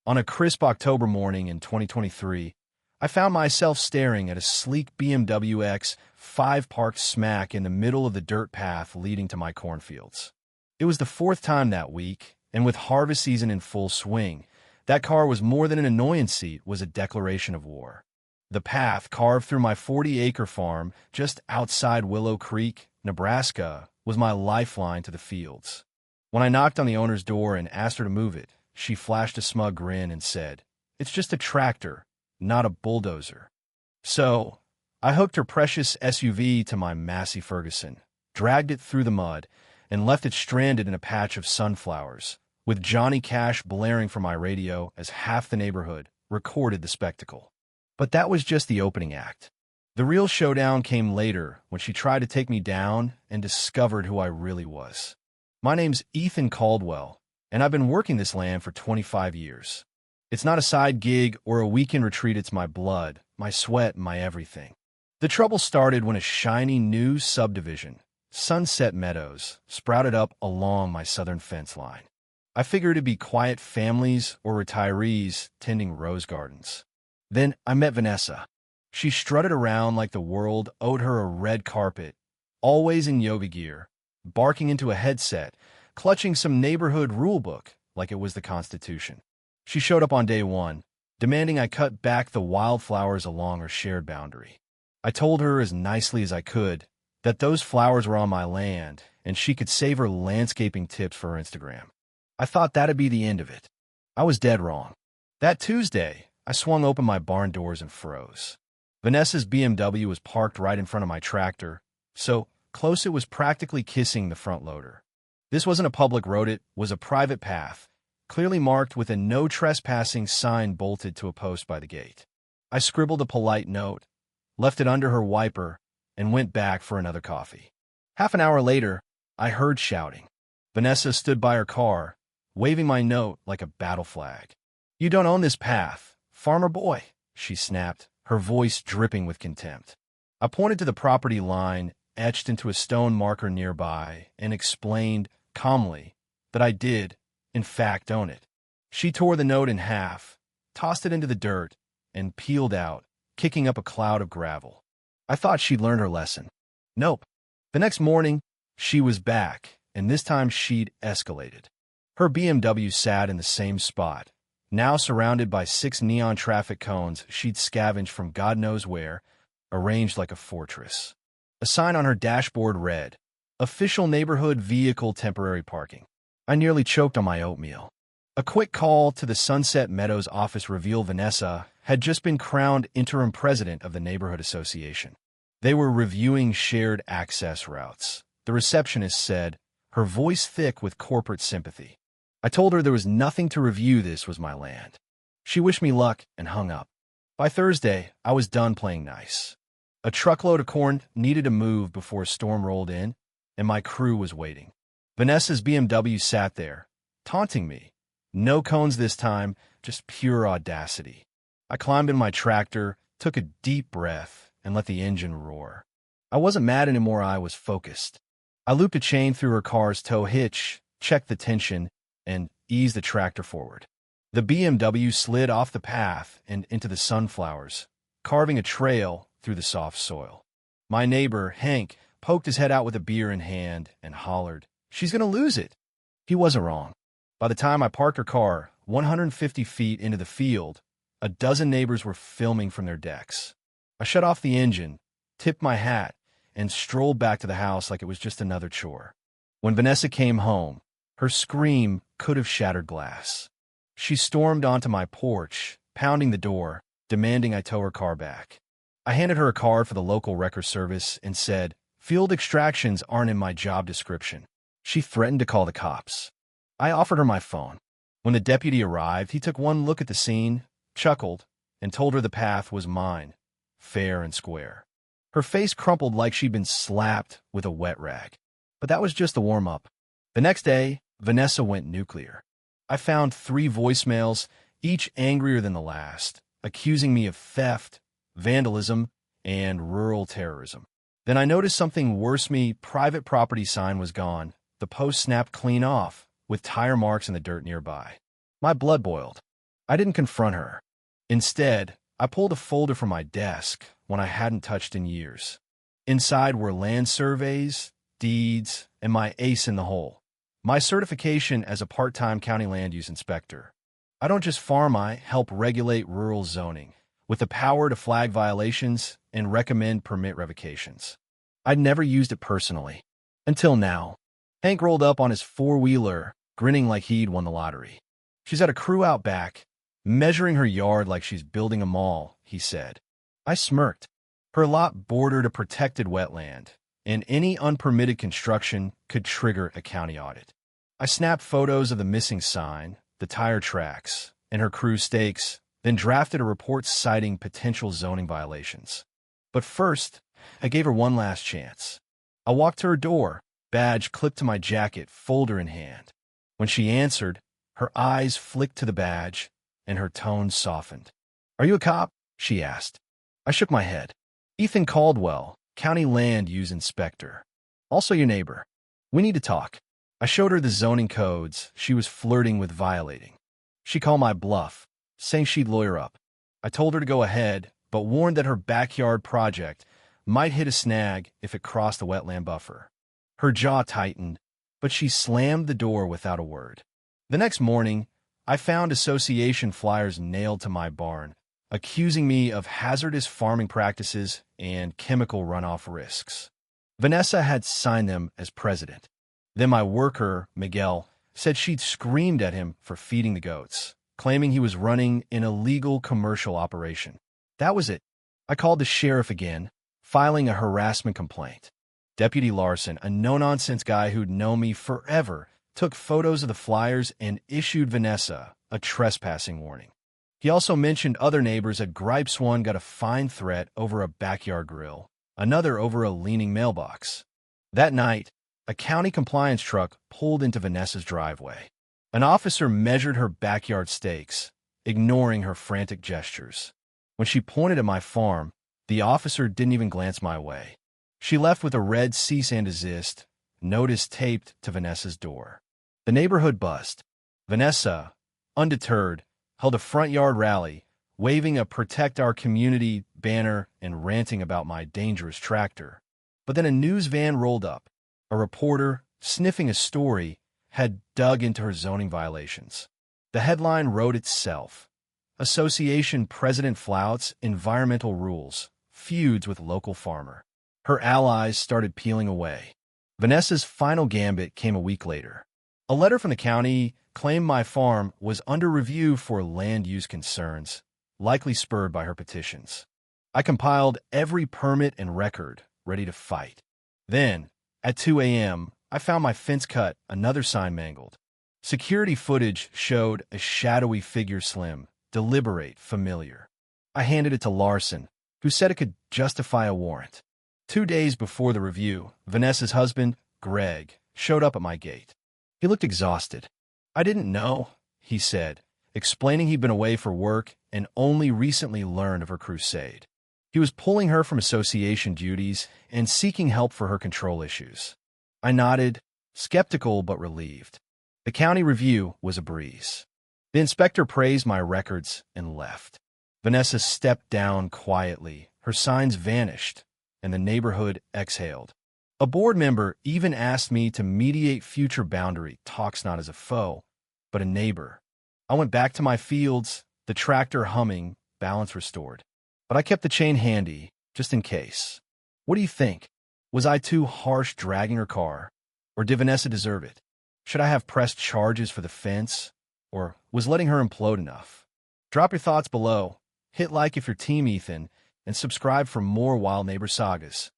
On a crisp October morning in 2023, I found myself staring at a sleek BMW X5 parked smack in the middle of the dirt path leading to my cornfields. It was the fourth time that week, and with harvest season in full swing, that car was more than an annoyance, it was a declaration of war. The path carved through my 40-acre farm just outside Willow Creek, Nebraska, was my lifeline to the fields. When I knocked on the owner's door and asked her to move it, she flashed a smug grin and said, "It's just a tractor, not a bulldozer." So, I hooked her precious SUV to my Massey Ferguson, dragged it through the mud, and left it stranded in a patch of sunflowers, with Johnny Cash blaring from my radio as half the neighborhood recorded the spectacle. But that was just the opening act. The real showdown came later when she tried to take me down and discovered who I really was. My name's Ethan Caldwell, and I've been working this land for 25 years. It's not a side gig or a weekend retreat, it's my blood, my sweat, my everything. The trouble started when a shiny new subdivision, Sunset Meadows, sprouted up along my southern fence line. I figured it'd be quiet families or retirees tending rose gardens. Then I met Vanessa. She strutted around like the world owed her a red carpet, always in yoga gear, barking into a headset, clutching some neighborhood rulebook like it was the Constitution. She showed up on day one, demanding I cut back the wildflowers along her shared boundary. I told her as nicely as I could that those flowers were on my land and she could save her landscaping tips for her Instagram. I thought that'd be the end of it. I was dead wrong. That Tuesday, I swung open my barn doors and froze. Vanessa's BMW was parked right in front of my tractor, so close it was practically kissing the front loader. This wasn't a public road, it was a private path, clearly marked with a no trespassing sign bolted to a post by the gate. I scribbled a polite note, left it under her wiper, and went back for another coffee. Half an hour later, I heard shouting. Vanessa stood by her car, waving my note like a battle flag. "You don't own this path, farmer boy," she snapped, her voice dripping with contempt. I pointed to the property line etched into a stone marker nearby and explained calmly that I did, in fact, own it. She tore the note in half, tossed it into the dirt, and peeled out, kicking up a cloud of gravel. I thought she'd learned her lesson. Nope. The next morning, she was back, and this time she'd escalated. Her BMW sat in the same spot, now surrounded by 6 neon traffic cones she'd scavenged from God knows where, arranged like a fortress. A sign on her dashboard read, "Official Neighborhood Vehicle Temporary Parking." I nearly choked on my oatmeal. A quick call to the Sunset Meadows office revealed Vanessa had just been crowned interim president of the neighborhood association. They were reviewing shared access routes. The receptionist said, her voice thick with corporate sympathy. I told her there was nothing to review, this was my land. She wished me luck and hung up. By Thursday, I was done playing nice. A truckload of corn needed to move before a storm rolled in, and my crew was waiting. Vanessa's BMW sat there, taunting me. No cones this time, just pure audacity. I climbed in my tractor, took a deep breath, and let the engine roar. I wasn't mad anymore, I was focused. I looped a chain through her car's tow hitch, checked the tension, and eased the tractor forward. The BMW slid off the path and into the sunflowers, carving a trail through the soft soil. My neighbor, Hank, poked his head out with a beer in hand and hollered, "She's gonna lose it." He wasn't wrong. By the time I parked her car 150 feet into the field, a dozen neighbors were filming from their decks. I shut off the engine, tipped my hat, and strolled back to the house like it was just another chore. When Vanessa came home, her scream could have shattered glass. She stormed onto my porch, pounding the door, demanding I tow her car back. I handed her a card for the local wrecker service and said, "Field extractions aren't in my job description." She threatened to call the cops. I offered her my phone. When the deputy arrived, he took one look at the scene, chuckled, and told her the path was mine, fair and square. Her face crumpled like she'd been slapped with a wet rag. But that was just the warm-up. The next day, Vanessa went nuclear. I found 3 voicemails, each angrier than the last, accusing me of theft, vandalism, and rural terrorism. Then I noticed something worse. My private property sign was gone. The post snapped clean off, with tire marks in the dirt nearby. My blood boiled. I didn't confront her. Instead, I pulled a folder from my desk, one I hadn't touched in years. Inside were land surveys, deeds, and my ace in the hole, my certification as a part-time county land use inspector. I don't just farm, I help regulate rural zoning, with the power to flag violations and recommend permit revocations. I'd never used it personally. Until now. Hank rolled up on his four-wheeler, grinning like he'd won the lottery. She's got a crew out back, measuring her yard like she's building a mall, he said. I smirked. Her lot bordered a protected wetland, and any unpermitted construction could trigger a county audit. I snapped photos of the missing sign, the tire tracks, and her crew's stakes, then drafted a report citing potential zoning violations. But first, I gave her one last chance. I walked to her door, badge clipped to my jacket, folder in hand. When she answered, her eyes flicked to the badge, and her tone softened. "Are you a cop?" she asked. I shook my head. "Ethan Caldwell, County Land Use Inspector. Also your neighbor. We need to talk." I showed her the zoning codes she was flirting with violating. She called my bluff, saying she'd lawyer up. I told her to go ahead, but warned that her backyard project might hit a snag if it crossed the wetland buffer. Her jaw tightened, but she slammed the door without a word. The next morning, I found association flyers nailed to my barn, accusing me of hazardous farming practices and chemical runoff risks. Vanessa had signed them as president. Then my worker, Miguel, said she'd screamed at him for feeding the goats, claiming he was running an illegal commercial operation. That was it. I called the sheriff again, filing a harassment complaint. Deputy Larson, a no-nonsense guy who'd known me forever, took photos of the flyers and issued Vanessa a trespassing warning. He also mentioned other neighbors at gripes. One got a fine threat over a backyard grill, another over a leaning mailbox. That night, a county compliance truck pulled into Vanessa's driveway. An officer measured her backyard stakes, ignoring her frantic gestures. When she pointed at my farm, the officer didn't even glance my way. She left with a red cease and desist notice taped to Vanessa's door. The neighborhood buzzed. Vanessa, undeterred, held a front yard rally, waving a Protect Our Community banner and ranting about my dangerous tractor. But then a news van rolled up. A reporter, sniffing a story, had dug into her zoning violations. The headline wrote itself. Association President flouts environmental rules, feuds with local farmer. Her allies started peeling away. Vanessa's final gambit came a week later. A letter from the county claimed my farm was under review for land use concerns, likely spurred by her petitions. I compiled every permit and record, ready to fight. Then, at 2 a.m., I found my fence cut, another sign mangled. Security footage showed a shadowy figure, slim, deliberate, familiar. I handed it to Larson, who said it could justify a warrant. 2 days before the review, Vanessa's husband, Greg, showed up at my gate. He looked exhausted. "I didn't know," he said, explaining he'd been away for work and only recently learned of her crusade. He was pulling her from association duties and seeking help for her control issues. I nodded, skeptical but relieved. The county review was a breeze. The inspector praised my records and left. Vanessa stepped down quietly. Her signs vanished, and the neighborhood exhaled. A board member even asked me to mediate future boundary talks, not as a foe, but a neighbor. I went back to my fields, the tractor humming, balance restored. But I kept the chain handy, just in case. What do you think? Was I too harsh dragging her car? Or did Vanessa deserve it? Should I have pressed charges for the fence? Or was letting her implode enough? Drop your thoughts below, hit like if you're Team Ethan, and subscribe for more Wild Neighbor sagas.